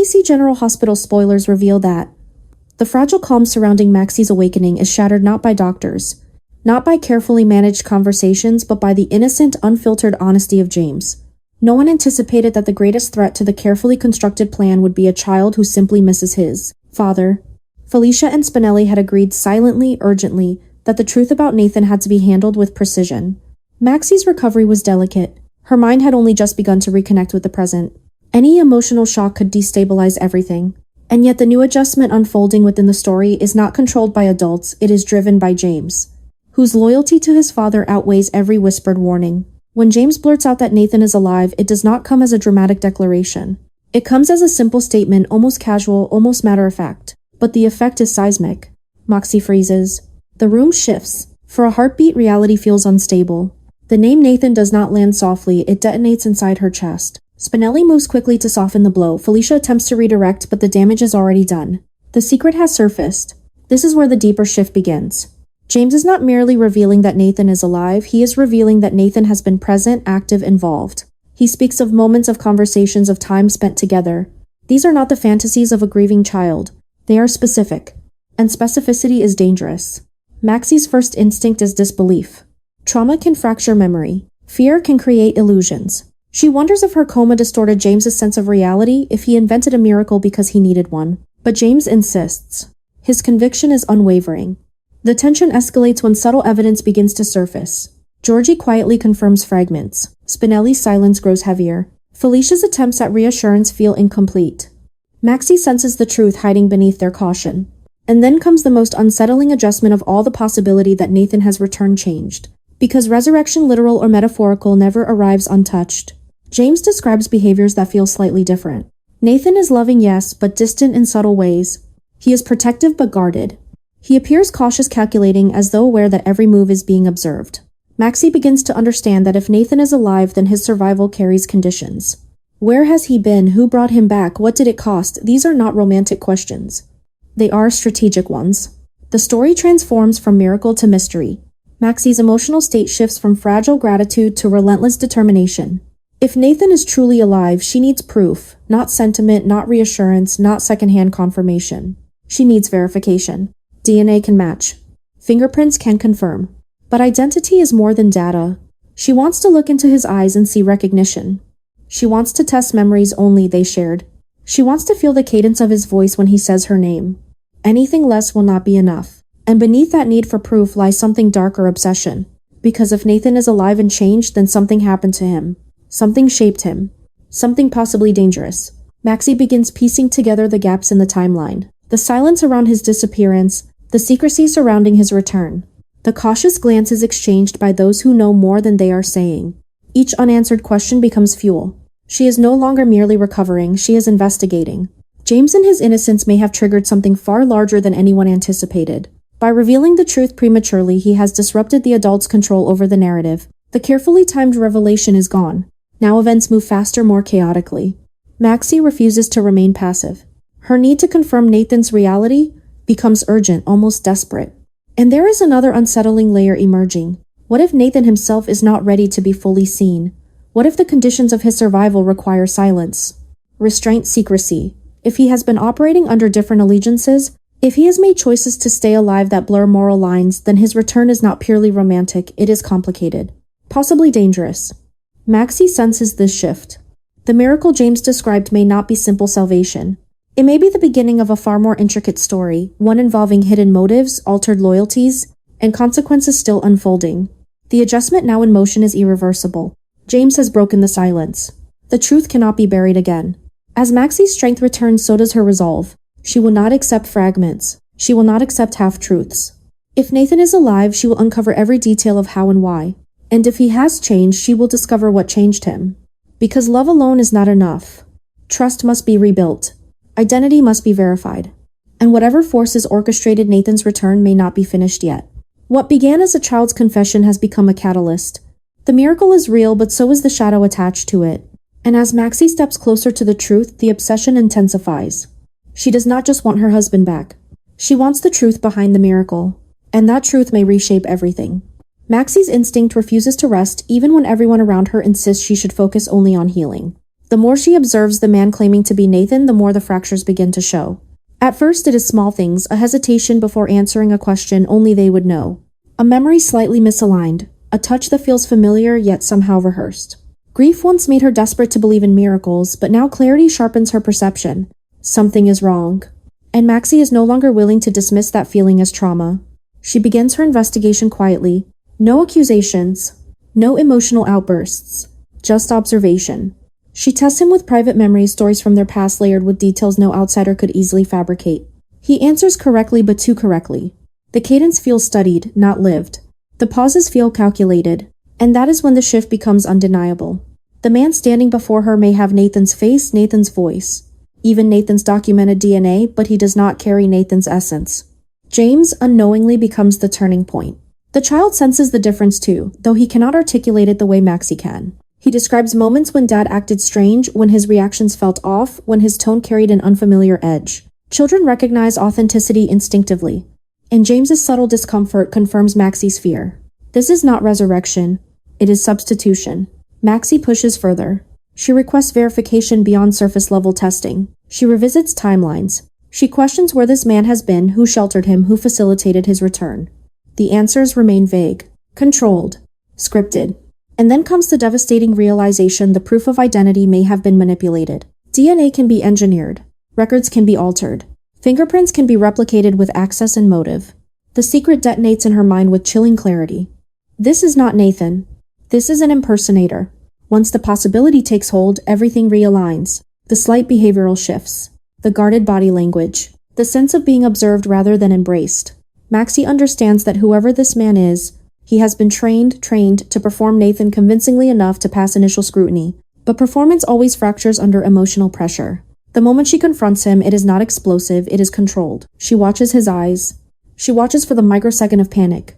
NBC General Hospital spoilers reveal that the fragile calm surrounding Maxie's awakening is shattered not by doctors, not by carefully managed conversations, but by the innocent, unfiltered honesty of James. No one anticipated that the greatest threat to the carefully constructed plan would be a child who simply misses his father. Felicia and Spinelli had agreed silently, urgently, that the truth about Nathan had to be handled with precision. Maxie's recovery was delicate. Her mind had only just begun to reconnect with the present. Any emotional shock could destabilize everything. And yet the new adjustment unfolding within the story is not controlled by adults, it is driven by James, whose loyalty to his father outweighs every whispered warning. When James blurts out that Nathan is alive, it does not come as a dramatic declaration. It comes as a simple statement, almost casual, almost matter-of-fact. But the effect is seismic. Maxie freezes. The room shifts. For a heartbeat, reality feels unstable. The name Nathan does not land softly, it detonates inside her chest. Spinelli moves quickly to soften the blow. Felicia attempts to redirect, but the damage is already done. The secret has surfaced. This is where the deeper shift begins. James is not merely revealing that Nathan is alive, he is revealing that Nathan has been present, active, involved. He speaks of moments of conversations, of time spent together. These are not the fantasies of a grieving child. They are specific. And specificity is dangerous. Maxie's first instinct is disbelief. Trauma can fracture memory. Fear can create illusions. She wonders if her coma distorted James's sense of reality, if he invented a miracle because he needed one. But James insists. His conviction is unwavering. The tension escalates when subtle evidence begins to surface. Georgie quietly confirms fragments. Spinelli's silence grows heavier. Felicia's attempts at reassurance feel incomplete. Maxie senses the truth hiding beneath their caution. And then comes the most unsettling adjustment of all, the possibility that Nathan has returned changed. Because resurrection, literal or metaphorical, never arrives untouched. James describes behaviors that feel slightly different. Nathan is loving, yes, but distant in subtle ways. He is protective but guarded. He appears cautious, calculating, as though aware that every move is being observed. Maxie begins to understand that if Nathan is alive, then his survival carries conditions. Where has he been? Who brought him back? What did it cost? These are not romantic questions. They are strategic ones. The story transforms from miracle to mystery. Maxie's emotional state shifts from fragile gratitude to relentless determination. If Nathan is truly alive, she needs proof, not sentiment, not reassurance, not secondhand confirmation. She needs verification. DNA can match. Fingerprints can confirm. But identity is more than data. She wants to look into his eyes and see recognition. She wants to test memories only they shared. She wants to feel the cadence of his voice when he says her name. Anything less will not be enough. And beneath that need for proof lies something darker: obsession. Because if Nathan is alive and changed, then something happened to him. Something shaped him. Something possibly dangerous. Maxie begins piecing together the gaps in the timeline. The silence around his disappearance, the secrecy surrounding his return. The cautious glances exchanged by those who know more than they are saying. Each unanswered question becomes fuel. She is no longer merely recovering, she is investigating. James in his innocence may have triggered something far larger than anyone anticipated. By revealing the truth prematurely, he has disrupted the adult's control over the narrative. The carefully timed revelation is gone. Now events move faster, more chaotically. Maxie refuses to remain passive. Her need to confirm Nathan's reality becomes urgent, almost desperate. And there is another unsettling layer emerging. What if Nathan himself is not ready to be fully seen? What if the conditions of his survival require silence, restraint, secrecy? If he has been operating under different allegiances, if he has made choices to stay alive that blur moral lines, then his return is not purely romantic, it is complicated. Possibly dangerous. Maxie senses this shift. The miracle James described may not be simple salvation. It may be the beginning of a far more intricate story, one involving hidden motives, altered loyalties, and consequences still unfolding. The adjustment now in motion is irreversible. James has broken the silence. The truth cannot be buried again. As Maxie's strength returns, so does her resolve. She will not accept fragments. She will not accept half-truths. If Nathan is alive, she will uncover every detail of how and why. And if he has changed, she will discover what changed him. Because love alone is not enough. Trust must be rebuilt. Identity must be verified. And whatever forces orchestrated Nathan's return may not be finished yet. What began as a child's confession has become a catalyst. The miracle is real, but so is the shadow attached to it. And as Maxie steps closer to the truth, the obsession intensifies. She does not just want her husband back. She wants the truth behind the miracle. And that truth may reshape everything. Maxie's instinct refuses to rest even when everyone around her insists she should focus only on healing. The more she observes the man claiming to be Nathan, the more the fractures begin to show. At first, it is small things, a hesitation before answering a question only they would know. A memory slightly misaligned, a touch that feels familiar yet somehow rehearsed. Grief once made her desperate to believe in miracles, but now clarity sharpens her perception. Something is wrong. And Maxie is no longer willing to dismiss that feeling as trauma. She begins her investigation quietly. No accusations. No emotional outbursts. Just observation. She tests him with private memory stories from their past layered with details no outsider could easily fabricate. He answers correctly but too correctly. The cadence feels studied, not lived. The pauses feel calculated. And that is when the shift becomes undeniable. The man standing before her may have Nathan's face, Nathan's voice, even Nathan's documented DNA, but he does not carry Nathan's essence. James unknowingly becomes the turning point. The child senses the difference too, though he cannot articulate it the way Maxie can. He describes moments when Dad acted strange, when his reactions felt off, when his tone carried an unfamiliar edge. Children recognize authenticity instinctively, and James's subtle discomfort confirms Maxie's fear. This is not resurrection, it is substitution. Maxie pushes further. She requests verification beyond surface-level testing. She revisits timelines. She questions where this man has been, who sheltered him, who facilitated his return. The answers remain vague, controlled, scripted. And then comes the devastating realization the proof of identity may have been manipulated. DNA can be engineered. Records can be altered. Fingerprints can be replicated with access and motive. The secret detonates in her mind with chilling clarity. This is not Nathan. This is an impersonator. Once the possibility takes hold, everything realigns. The slight behavioral shifts. The guarded body language. The sense of being observed rather than embraced. Maxie understands that whoever this man is, he has been trained to perform Nathan convincingly enough to pass initial scrutiny. But performance always fractures under emotional pressure. The moment she confronts him, it is not explosive, it is controlled. She watches his eyes. She watches for the microsecond of panic.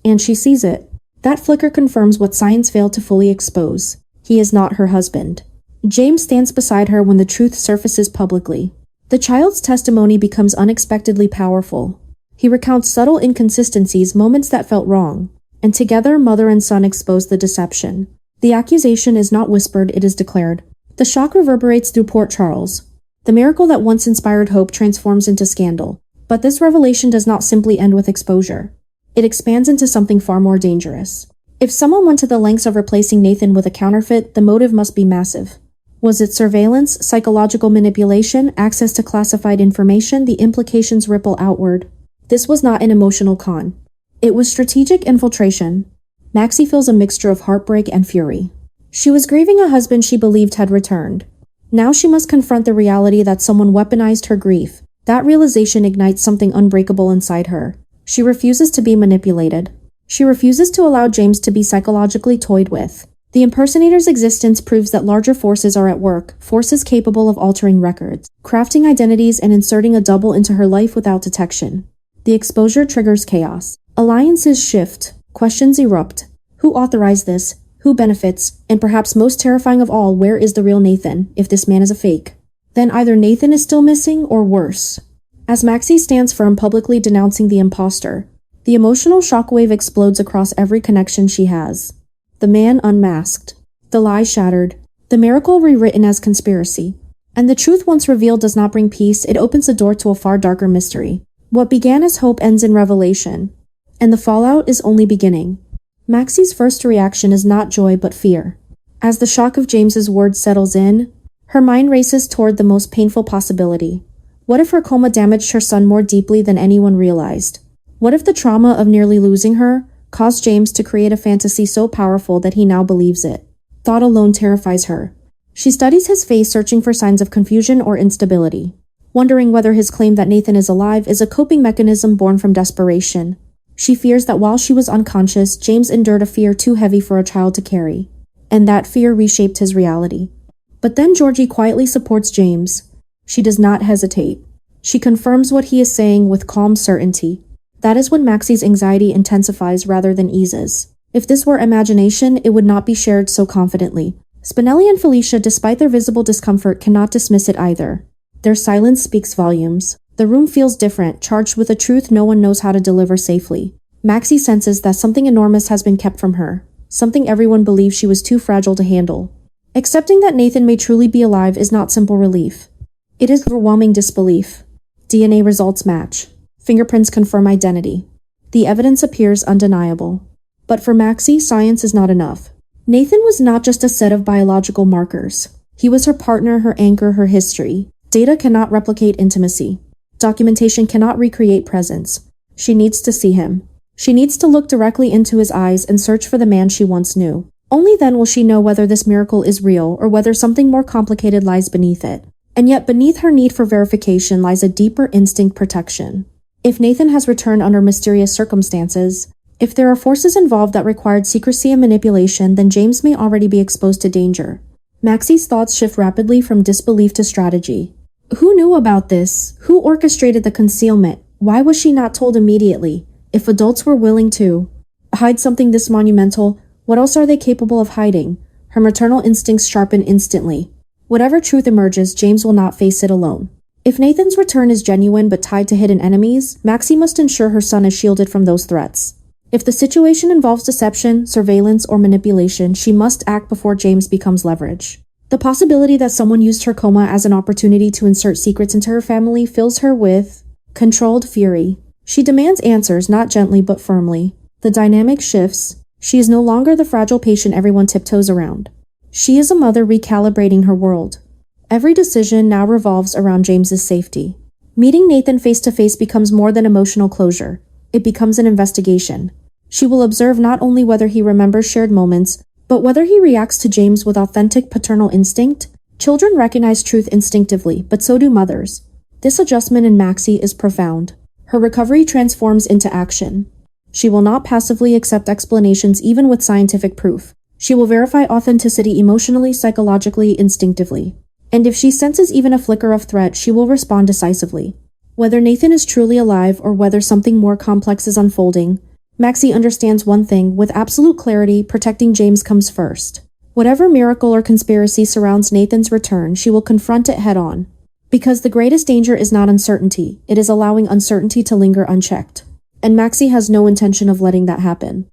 And she sees it. That flicker confirms what science failed to fully expose. He is not her husband. James stands beside her when the truth surfaces publicly. The child's testimony becomes unexpectedly powerful. He recounts subtle inconsistencies, moments that felt wrong. And together, mother and son expose the deception. The accusation is not whispered, it is declared. The shock reverberates through Port Charles. The miracle that once inspired hope transforms into scandal. But this revelation does not simply end with exposure. It expands into something far more dangerous. If someone went to the lengths of replacing Nathan with a counterfeit, the motive must be massive. Was it surveillance, psychological manipulation, access to classified information? The implications ripple outward. This was not an emotional con. It was strategic infiltration. Maxie feels a mixture of heartbreak and fury. She was grieving a husband she believed had returned. Now she must confront the reality that someone weaponized her grief. That realization ignites something unbreakable inside her. She refuses to be manipulated. She refuses to allow James to be psychologically toyed with. The impersonator's existence proves that larger forces are at work, forces capable of altering records, crafting identities and inserting a double into her life without detection. The exposure triggers chaos. Alliances shift, questions erupt. Who authorized this? Who benefits? And perhaps most terrifying of all, where is the real Nathan, if this man is a fake? Then either Nathan is still missing, or worse. As Maxie stands firm publicly denouncing the imposter, the emotional shockwave explodes across every connection she has. The man unmasked. The lie shattered. The miracle rewritten as conspiracy. And the truth once revealed does not bring peace, it opens the door to a far darker mystery. What began as hope ends in revelation. And the fallout is only beginning. Maxie's first reaction is not joy but fear. As the shock of James's words settles in, her mind races toward the most painful possibility. What if her coma damaged her son more deeply than anyone realized? What if the trauma of nearly losing her caused James to create a fantasy so powerful that he now believes it? Thought alone terrifies her. She studies his face, searching for signs of confusion or instability, wondering whether his claim that Nathan is alive is a coping mechanism born from desperation. She fears that while she was unconscious, James endured a fear too heavy for a child to carry, and that fear reshaped his reality. But then Georgie quietly supports James. She does not hesitate. She confirms what he is saying with calm certainty. That is when Maxie's anxiety intensifies rather than eases. If this were imagination, it would not be shared so confidently. Spinelli and Felicia, despite their visible discomfort, cannot dismiss it either. Their silence speaks volumes. The room feels different, charged with a truth no one knows how to deliver safely. Maxie senses that something enormous has been kept from her, something everyone believes she was too fragile to handle. Accepting that Nathan may truly be alive is not simple relief. It is overwhelming disbelief. DNA results match. Fingerprints confirm identity. The evidence appears undeniable. But for Maxie, science is not enough. Nathan was not just a set of biological markers. He was her partner, her anchor, her history. Data cannot replicate intimacy. Documentation cannot recreate presence. She needs to see him. She needs to look directly into his eyes and search for the man she once knew. Only then will she know whether this miracle is real or whether something more complicated lies beneath it. And yet beneath her need for verification lies a deeper instinct protection. If Nathan has returned under mysterious circumstances, if there are forces involved that required secrecy and manipulation, then James may already be exposed to danger. Maxie's thoughts shift rapidly from disbelief to strategy. Who knew about this? Who orchestrated the concealment? Why was she not told immediately? If adults were willing to hide something this monumental, what else are they capable of hiding? Her maternal instincts sharpen instantly. Whatever truth emerges, James will not face it alone. If Nathan's return is genuine but tied to hidden enemies, Maxie must ensure her son is shielded from those threats. If the situation involves deception, surveillance, or manipulation, she must act before James becomes leverage. The possibility that someone used her coma as an opportunity to insert secrets into her family fills her with controlled fury. She demands answers, not gently but firmly. The dynamic shifts. She is no longer the fragile patient everyone tiptoes around. She is a mother recalibrating her world. Every decision now revolves around James's safety. Meeting Nathan face to face becomes more than emotional closure. It becomes an investigation. She will observe not only whether he remembers shared moments, but whether he reacts to James with authentic paternal instinct. Children recognize truth instinctively, but so do mothers. This adjustment in Maxie is profound. Her recovery transforms into action. She will not passively accept explanations even with scientific proof. She will verify authenticity emotionally, psychologically, instinctively. And if she senses even a flicker of threat, she will respond decisively. Whether Nathan is truly alive or whether something more complex is unfolding, Maxie understands one thing: with absolute clarity, protecting James comes first. Whatever miracle or conspiracy surrounds Nathan's return, she will confront it head-on. Because the greatest danger is not uncertainty, it is allowing uncertainty to linger unchecked. And Maxie has no intention of letting that happen.